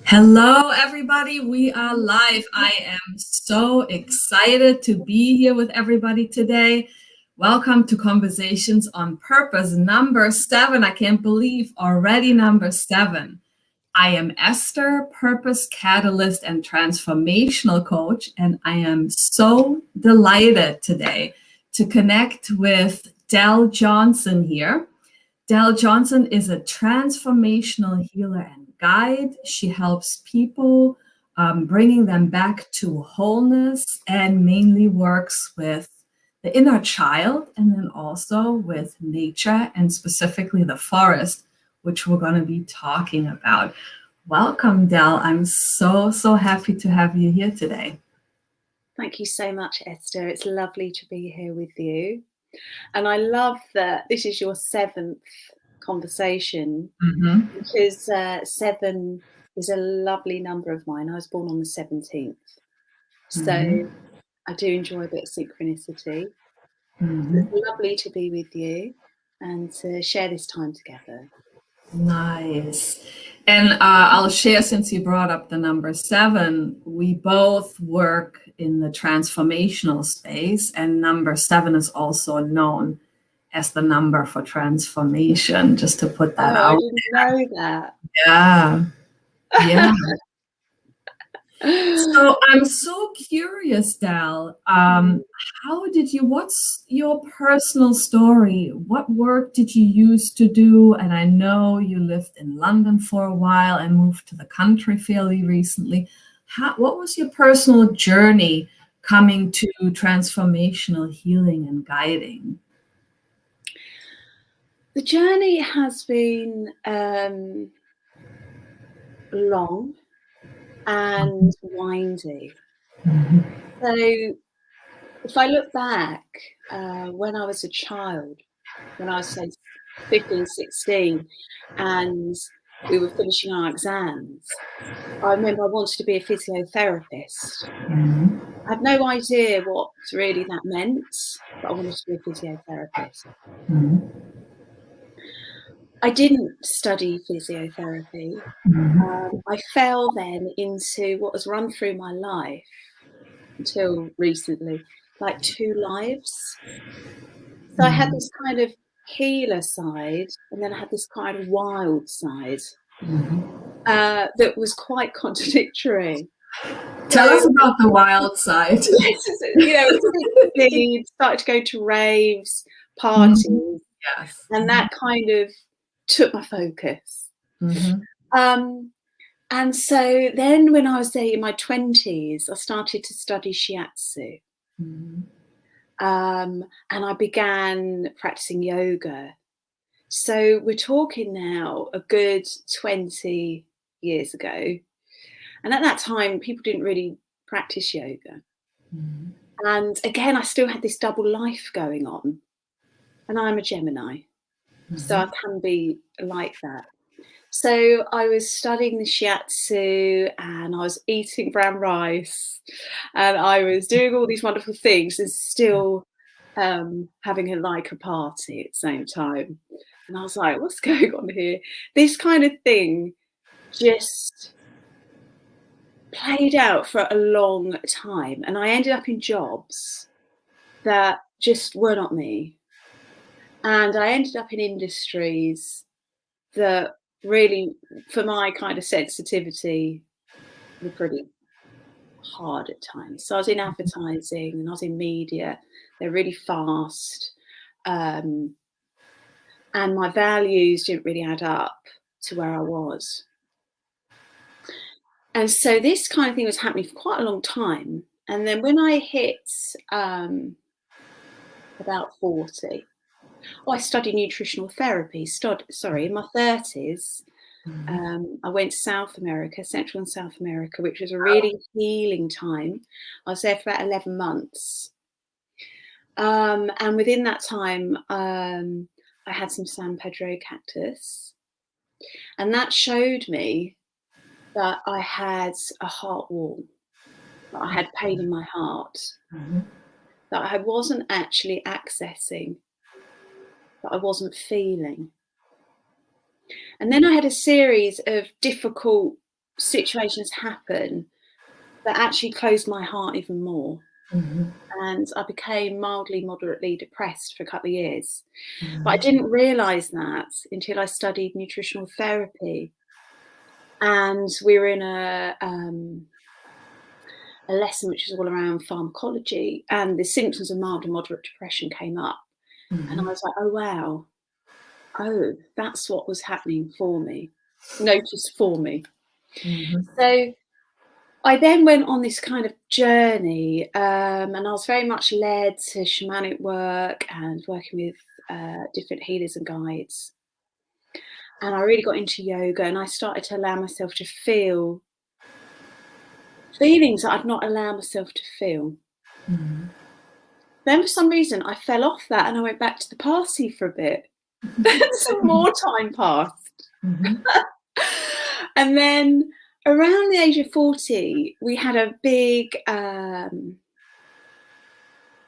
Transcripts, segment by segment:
Hello, everybody. We are live. I am so excited to be here with everybody today. Welcome to Conversations on Purpose, number 7. I can't believe already number 7. I am Esther, Purpose Catalyst and Transformational Coach, and I am so delighted today to connect with Delyth Johnson here. Delyth Johnson is a transformational healer and guide. She helps people bringing them back to wholeness and mainly works with the inner child and then also with nature and specifically the forest, which we're going to be talking about. Welcome, Del. I'm so happy to have you here today. Thank you so much, Esther. It's lovely to be here with you. And I love that this is your 7th conversation because 7 is a lovely number of mine. I was born on the 17th. So I do enjoy a bit of synchronicity. It's lovely to be with you and to share this time together. Nice. And I'll share, since you brought up the number 7, we both work in the transformational space, and number 7 is also known as the number for transformation, just to put that out. I didn't know that. Yeah. So I'm so curious, Del. What's your personal story? What work did you used to do? And I know you lived in London for a while and moved to the country fairly recently. What was your personal journey coming to transformational healing and guiding? The journey has been long and windy. So if I look back, when I was a child, when I was say 15, 16, and we were finishing our exams, I remember I wanted to be a physiotherapist. I had no idea what really that meant, but I wanted to be a physiotherapist. I didn't study physiotherapy. I fell then into what has run through my life until recently, like 2 lives. So I had this kind of healer side, and then I had this kind of wild side that was quite contradictory. Tell us about the wild side. Started to go to raves, parties, Yes. and that kind of took my focus. And so then when I was say in my 20s, I started to study shiatsu. And I began practicing yoga. So we're talking now a good 20 years ago. And at that time, people didn't really practice yoga. And again, I still had this double life going on. And I'm a Gemini. So I can be like that. So I was studying the shiatsu and I was eating brown rice and I was doing all these wonderful things and still having a party at the same time. And I was like, what's going on here? This kind of thing just played out for a long time. And I ended up in jobs that just were not me. And I ended up in industries that really, for my kind of sensitivity, were pretty hard at times. So I was in advertising and I was in media. They're really fast. And my values didn't really add up to where I was. And so this kind of thing was happening for quite a long time. And then when I hit about 40, I studied nutritional therapy. In my 30s, I went to South America, Central and South America, which was a really healing time. I was there for about 11 months. And within that time, I had some San Pedro cactus. And that showed me that I had a heart wall, that I had pain in my heart, that I wasn't actually accessing, that I wasn't feeling. And then I had a series of difficult situations happen that actually closed my heart even more. And I became mildly, moderately depressed for a couple of years. But I didn't realise that until I studied nutritional therapy. And we were in a lesson which was all around pharmacology, and the symptoms of mild and moderate depression came up. And I was like, oh, wow. Oh, that's what was happening for me. Notice for me. So I then went on this kind of journey, and I was very much led to shamanic work and working with different healers and guides. And I really got into yoga, and I started to allow myself to feel feelings that I'd not allowed myself to feel. Then for some reason I fell off that and I went back to the party for a bit. Some more time passed. And then around the age of 40, we had a big, one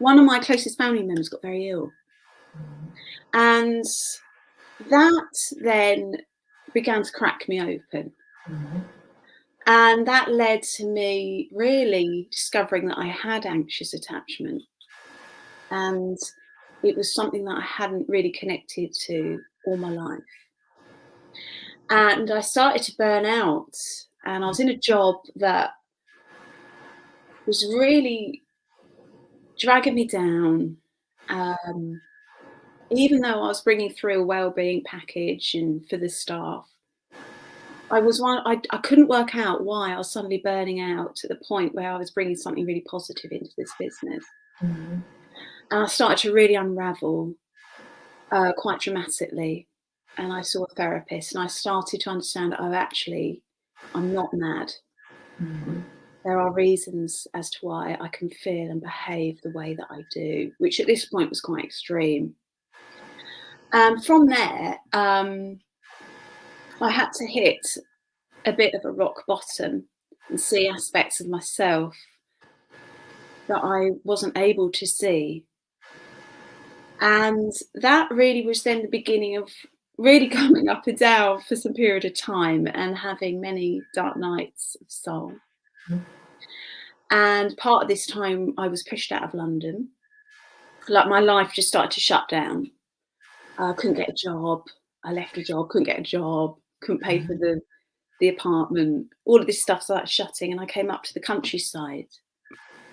of my closest family members got very ill. And that then began to crack me open. And that led to me really discovering that I had anxious attachment. And it was something that I hadn't really connected to all my life. And I started to burn out, and I was in a job that was really dragging me down. Even though I was bringing through a well-being package and for the staff, I couldn't work out why I was suddenly burning out to the point where I was bringing something really positive into this business. And I started to really unravel quite dramatically. And I saw a therapist, and I started to understand, oh, actually, I'm not mad. There are reasons as to why I can feel and behave the way that I do, which at this point was quite extreme. From there, I had to hit a bit of a rock bottom and see aspects of myself that I wasn't able to see. And that really was then the beginning of really coming up and down for some period of time and having many dark nights of soul. And part of this time I was pushed out of London. Like, my life just started to shut down. I couldn't get a job. I left a job, couldn't get a job, couldn't pay for the apartment. All of this stuff started shutting, and I came up to the countryside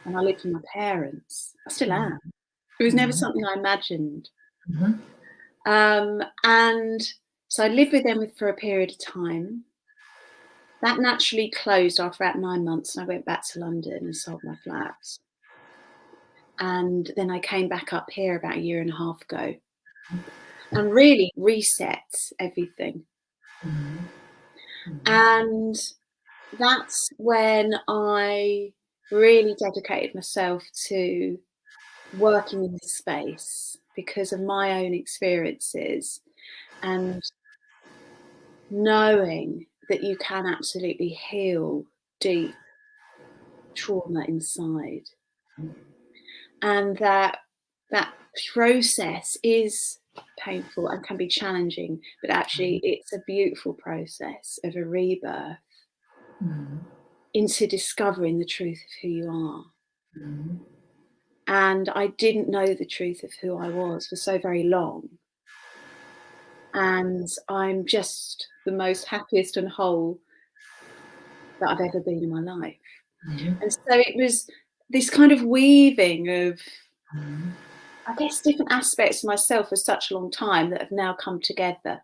and I lived with my parents. I still am. It was never something I imagined. And so I lived with them for a period of time. That naturally closed after about 9 months, and I went back to London and sold my flat. And then I came back up here about a year and a half ago and really reset everything. And that's when I really dedicated myself to working in this space because of my own experiences and knowing that you can absolutely heal deep trauma inside, and that process is painful and can be challenging, but actually it's a beautiful process of a rebirth into discovering the truth of who you are. And I didn't know the truth of who I was for so very long. And I'm just the most happiest and whole that I've ever been in my life. And so it was this kind of weaving of, I guess, different aspects of myself for such a long time that have now come together.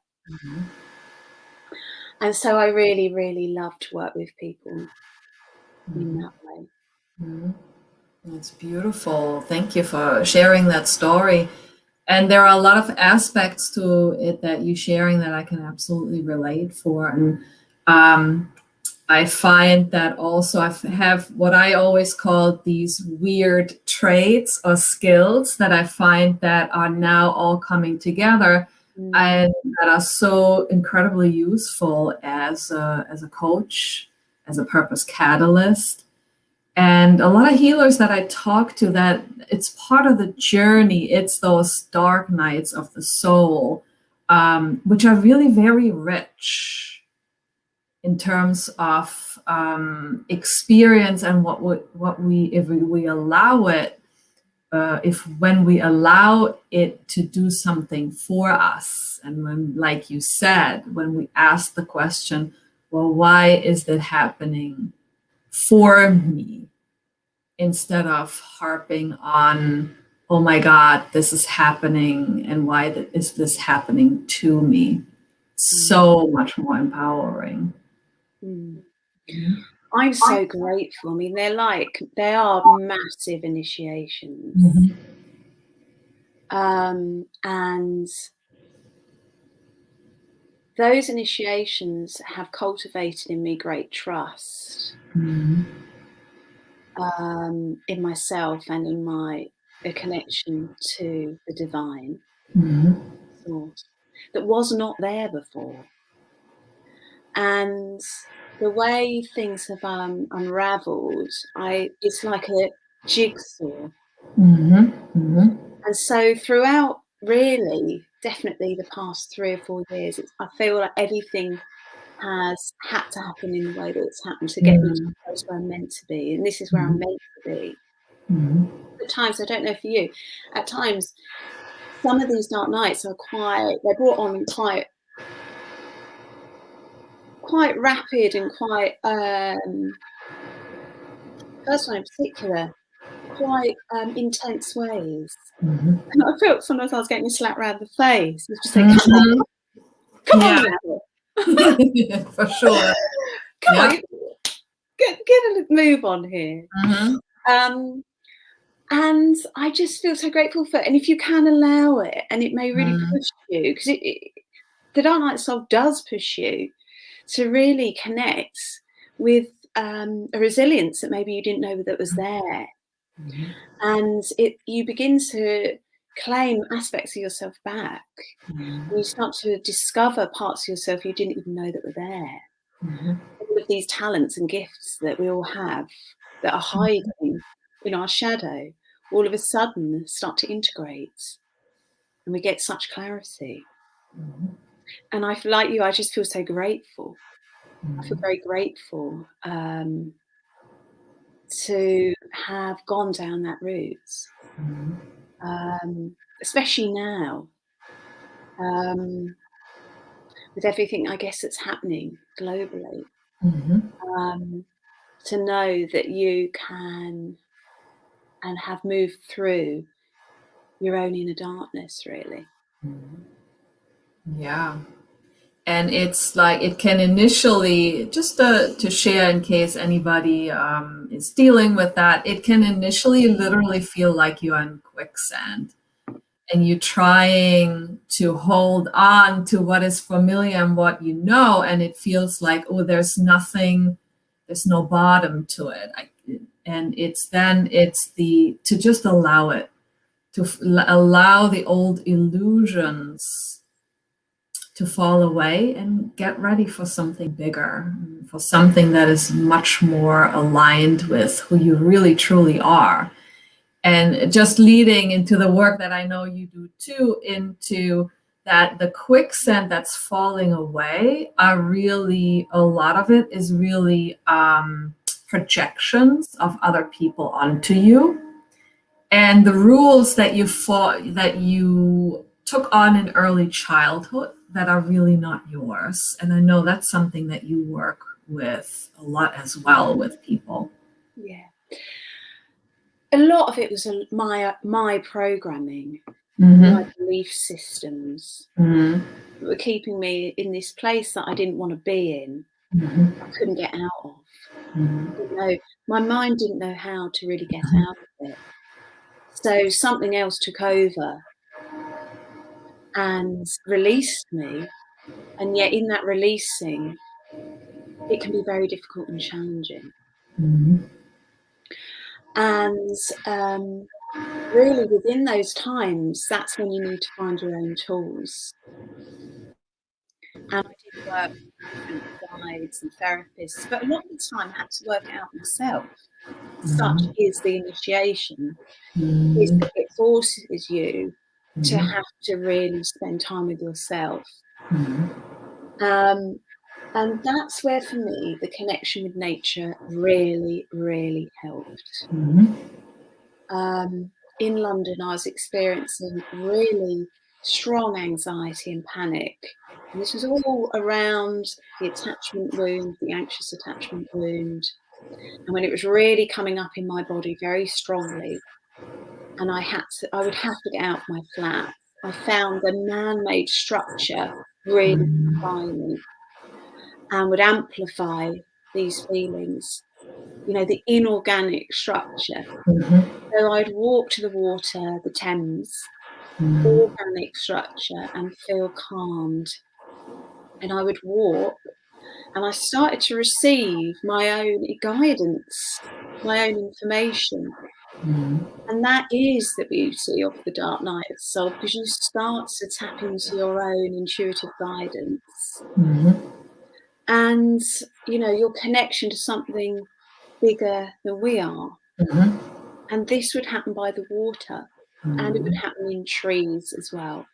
And so I really, really love to work with people in that way. That's beautiful. Thank you for sharing that story. And there are a lot of aspects to it that you're sharing that I can absolutely relate for. And I find that also I have what I always call these weird traits or skills that I find that are now all coming together and that are so incredibly useful as a coach, as a purpose catalyst. And a lot of healers that I talk to, that it's part of the journey. It's those dark nights of the soul, which are really very rich. in terms of experience and if we allow it, when we allow it to do something for us, and when, like you said, when we ask the question, well, why is that happening for me, instead of harping on, oh my God, this is happening, and why is this happening to me? So much more empowering. I'm so grateful. I mean, they are massive initiations. And those initiations have cultivated in me great trust in myself and in my connection to the divine source that was not there before. And the way things have unraveled, it's like a jigsaw. And so throughout, really, definitely the past 3 or 4 years, I feel like everything has had to happen in the way that it's happened to get me to the place where I'm meant to be. And this is where I'm meant to be. At times, I don't know for you, at times, some of these dark nights are they're brought on quite rapid and quite, first one in particular, quite intense ways. And I felt sometimes I was getting slapped around the face. I was just saying, come on now. For sure. Come on, get a move on here. And I just feel so grateful for it. And if you can allow it, and it may really push you, because the Dark Night Soul does push you to really connect with a resilience that maybe you didn't know that was there. And you begin to claim aspects of yourself back. And you start to discover parts of yourself you didn't even know that were there. All of these talents and gifts that we all have that are hiding in our shadow, all of a sudden start to integrate, and we get such clarity. And I feel like you, I just feel so grateful. I feel very grateful to have gone down that route, especially now, with everything, I guess, that's happening globally, to know that you can and have moved through your own inner darkness, really. Yeah. And it's like, it can initially, just to share in case anybody is dealing with that, it can initially literally feel like you're in quicksand and you're trying to hold on to what is familiar and what you know. And it feels like, oh, there's no bottom to it. And to just allow it, to allow the old illusions to fall away and get ready for something bigger, for something that is much more aligned with who you really truly are. And just leading into the work that I know you do too, into that the quicksand that's falling away are really, a lot of it is really projections of other people onto you, and the rules that you took on in early childhood that are really not yours. And I know that's something that you work with a lot as well with people. Yeah. A lot of it was my programming, Mm-hmm. my belief systems that were keeping me in this place that I didn't want to be in. I couldn't get out of. My mind didn't know how to really get out of it. So something else took over and released me. And yet in that releasing, it can be very difficult and challenging. And really within those times, that's when you need to find your own tools. And I did work with different guides and therapists, but a lot of the time I had to work it out myself. Such is the initiation, is that it forces you to have to really spend time with yourself. And that's where, for me, the connection with nature really, really helped. In London, I was experiencing really strong anxiety and panic. And this was all around the attachment wound, the anxious attachment wound. And when it was really coming up in my body very strongly, and I would have to get out of my flat, I found the man-made structure really defining and would amplify these feelings, the inorganic structure. So I'd walk to the water, the Thames, organic structure, and feel calmed. And I would walk, and I started to receive my own guidance, my own information. And that is the beauty of the dark night of the soul, because you start to tap into your own intuitive guidance. And, your connection to something bigger than we are. And this would happen by the water, and it would happen in trees as well.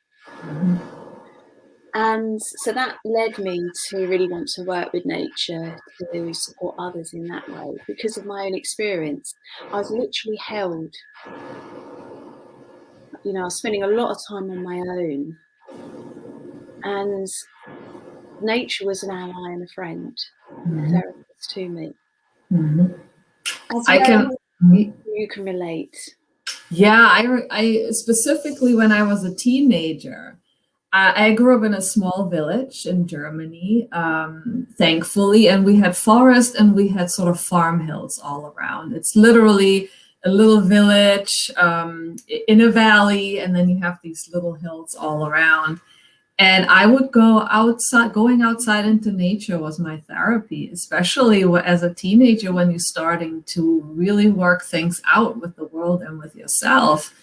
And so that led me to really want to work with nature, to support others in that way, because of my own experience. I was literally held. I was spending a lot of time on my own, and nature was an ally and a friend, and a therapist to me. You can relate. Yeah, I specifically, when I was a teenager, I grew up in a small village in Germany, thankfully, and we had forest and we had sort of farm hills all around. It's literally a little village in a valley, and then you have these little hills all around. And I would go outside. Going outside into nature was my therapy, especially as a teenager, when you're starting to really work things out with the world and with yourself.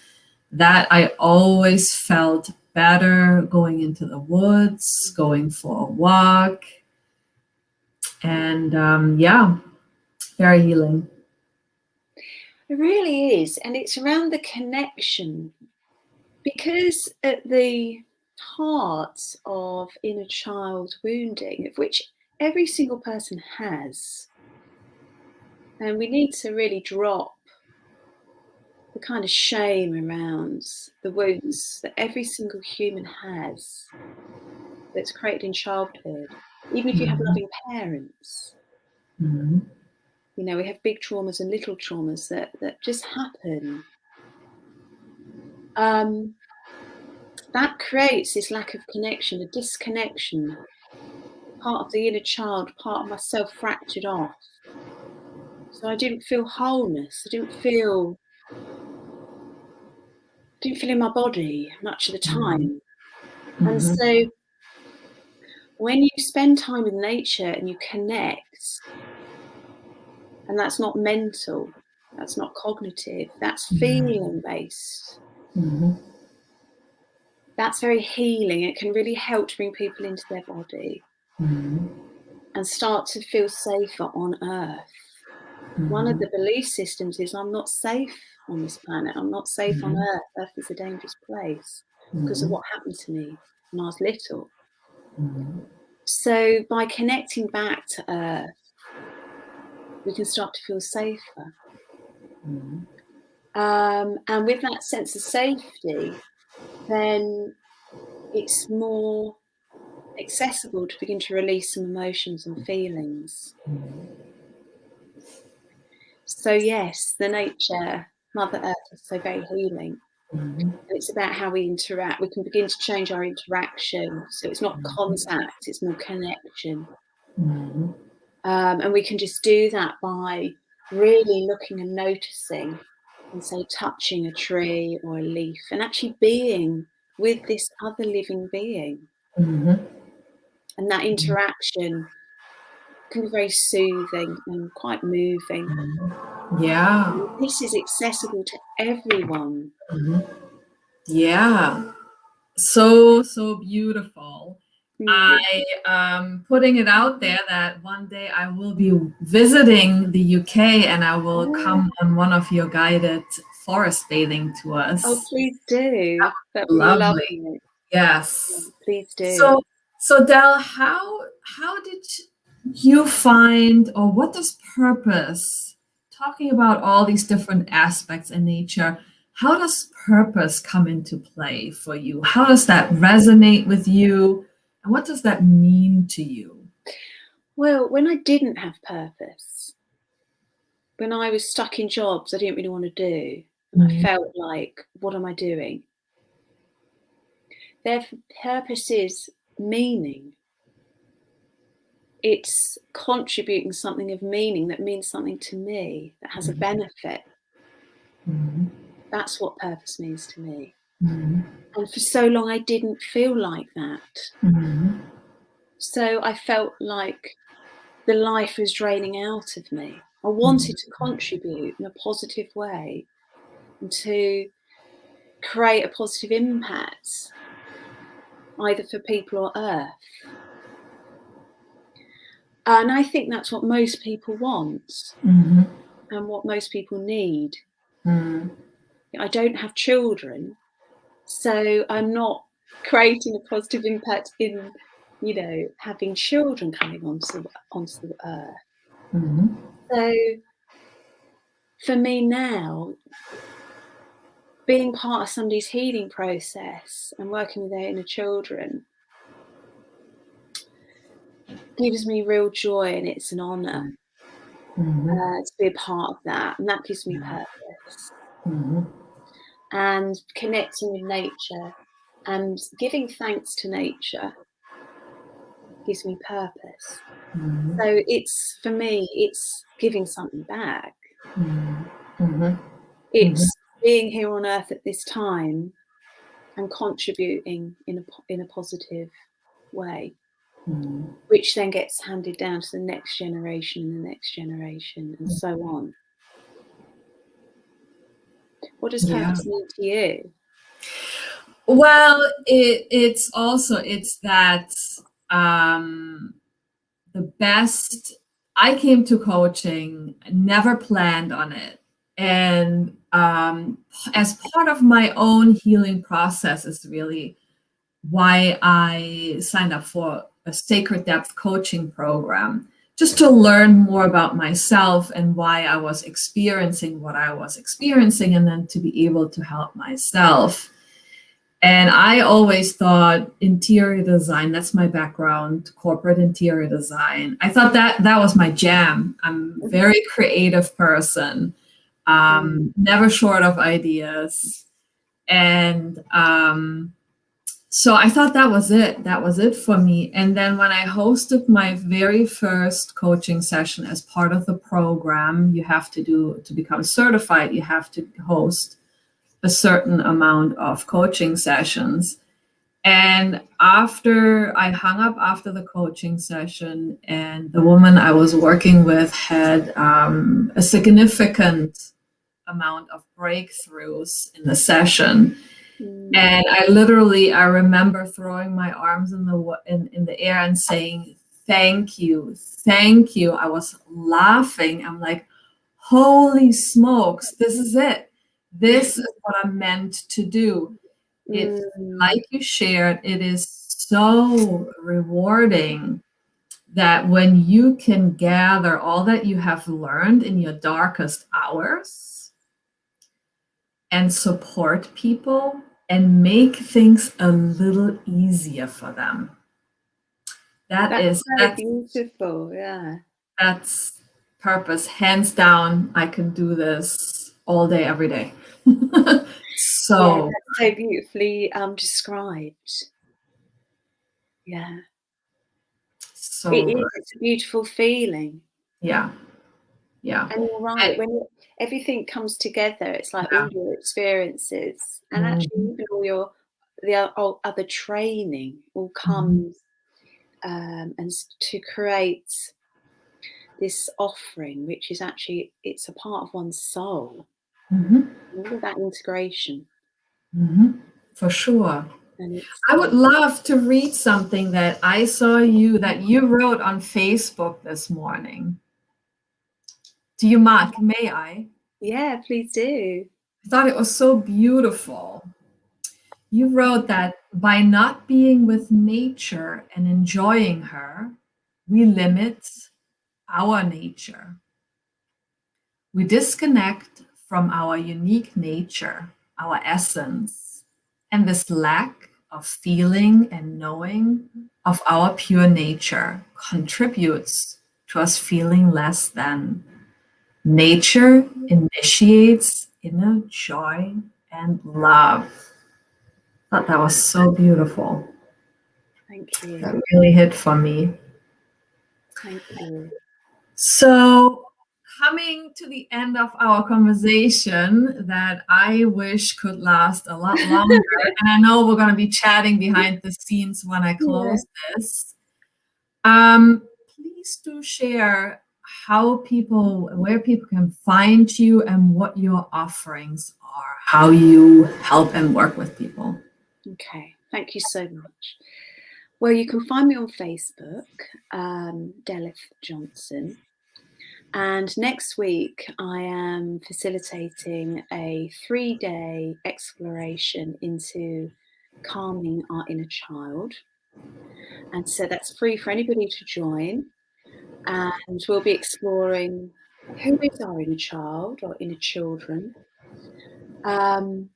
That I always felt better going into the woods, going for a walk. And very healing. It really is. And it's around the connection, because at the heart of inner child wounding, of which every single person has, and we need to really drop the kind of shame around the wounds that every single human has, that's created in childhood, even if you have loving parents. We have big traumas and little traumas that just happen. That creates this lack of connection, a disconnection. Part of the inner child, part of myself fractured off. So I didn't feel wholeness. I didn't feel in my body much of the time. And so when you spend time with nature and you connect, and that's not mental, that's not cognitive, that's feeling based. That's very healing. It can really help to bring people into their body and start to feel safer on Earth. One of the belief systems is, I'm not safe on this planet. I'm not safe on Earth. Earth is a dangerous place because of what happened to me when I was little. So by connecting back to Earth, we can start to feel safer. And with that sense of safety, then it's more accessible to begin to release some emotions and feelings. So yes, the nature, Mother Earth, is so very healing. And it's about how we interact. We can begin to change our interaction. So it's not contact, it's more connection. And we can just do that by really looking and noticing, and say touching a tree or a leaf, and actually being with this other living being. And that interaction can be very soothing and quite moving. Yeah. And this is accessible to everyone. Yeah. So beautiful. I putting it out there that one day I will be visiting the UK and I will come on one of your guided forest bathing tours. Oh, please do. That'd be lovely. lovely. Yes. Please do. So Del, how how did you find, or what does purpose, talking about all these different aspects in nature, how does purpose come into play for you? How does that resonate with you? And what does that mean to you? Well, when I didn't have purpose, when I was stuck in jobs I didn't really want to do, and I felt like, what am I doing? Their purpose is meaning. It's contributing something of meaning that means something to me, that has a benefit. That's what purpose means to me. And for so long I didn't feel like that. So I felt like the life was draining out of me. I wanted to contribute in a positive way and to create a positive impact, either for people or Earth. And I think that's what most people want and what most people need. I don't have children, so I'm not creating a positive impact in, having children coming onto the Earth. So for me now, being part of somebody's healing process and working with their inner children gives me real joy, and it's an honour to be a part of that, and that gives me purpose. And connecting with nature and giving thanks to nature gives me purpose. So it's, for me, it's giving something back. It's being here on Earth at this time and contributing in a positive way, which then gets handed down to the next generation and the next generation, and so on. What does purpose mean to you? Well, it's that the best. I came to coaching, never planned on it, and as part of my own healing process is really why I signed up for a Sacred Depth coaching program, just to learn more about myself and why I was experiencing what I was experiencing, and then to be able to help myself. And I always thought interior design, that's my background, corporate interior design. I thought that was my jam. I'm a very creative person, never short of ideas. And so I thought that was it. That was it for me. And then when I hosted my very first coaching session as part of the program, you have to become certified, you have to host a certain amount of coaching sessions. And after I hung up after the coaching session, and the woman I was working with had a significant amount of breakthroughs in the session. And I remember throwing my arms in the air and saying, thank you. I was laughing. I'm like, holy smokes, this is it. This is what I'm meant to do. It's like you shared, it is so rewarding that when you can gather all that you have learned in your darkest hours and support people and make things a little easier for them. That's beautiful. Yeah. That's purpose. Hands down, I can do this all day, every day. So that's so beautifully described. Yeah. So it's a beautiful feeling. Yeah. And you're right. When everything comes together, it's like all your experiences, and actually even all the other training all comes and to create this offering, which is actually, it's a part of one's soul. All of that integration. For sure. I would love to read something that I saw that you wrote on Facebook this morning. Do you mind? May I? Yeah, please do. I thought it was so beautiful. You wrote that by not being with nature and enjoying her, we limit our nature. We disconnect from our unique nature, our essence, and this lack of feeling and knowing of our pure nature contributes to us feeling less than. Nature initiates inner joy and love. I thought that was so beautiful. Thank you. That really hit for me. Thank you. So, coming to the end of our conversation that I wish could last a lot longer, and I know we're going to be chatting behind the scenes when I close this. Please do share where people can find you and what your offerings are, how you help and work with people. Okay, thank you so much. Well, you can find me on Facebook, Delyth Johnson. And next week, I am facilitating a 3-day exploration into calming our inner child. And so that's free for anybody to join. And we'll be exploring who is our inner child or inner children, the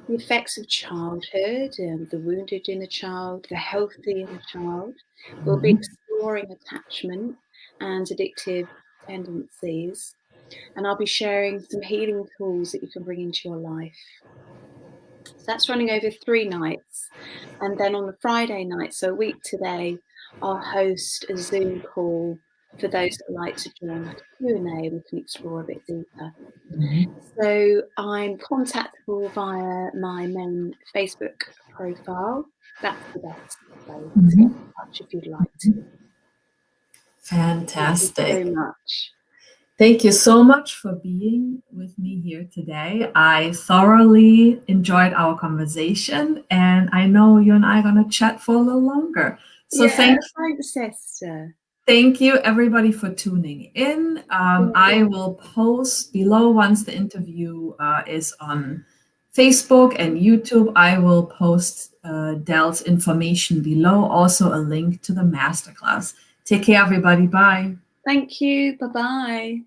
effects of childhood, the wounded inner child, the healthy inner child. We'll be exploring attachment and addictive tendencies. And I'll be sharing some healing tools that you can bring into your life. So that's running over 3 nights. And then on the Friday night, so a week today, I'll host a Zoom call for those that like to join, like a Q&A, and we can explore a bit deeper. So I'm contactable via my main Facebook profile. That's the best way to get in touch if you'd like to. Fantastic. Thank you so much. Thank you so much for being with me here today. I thoroughly enjoyed our conversation, and I know you and I are going to chat for a little longer. So thanks, sister. Thank you, everybody, for tuning in. I will post below once the interview is on Facebook and YouTube. I will post Del's information below, also a link to the masterclass. Take care, everybody. Bye. Thank you. Bye-bye.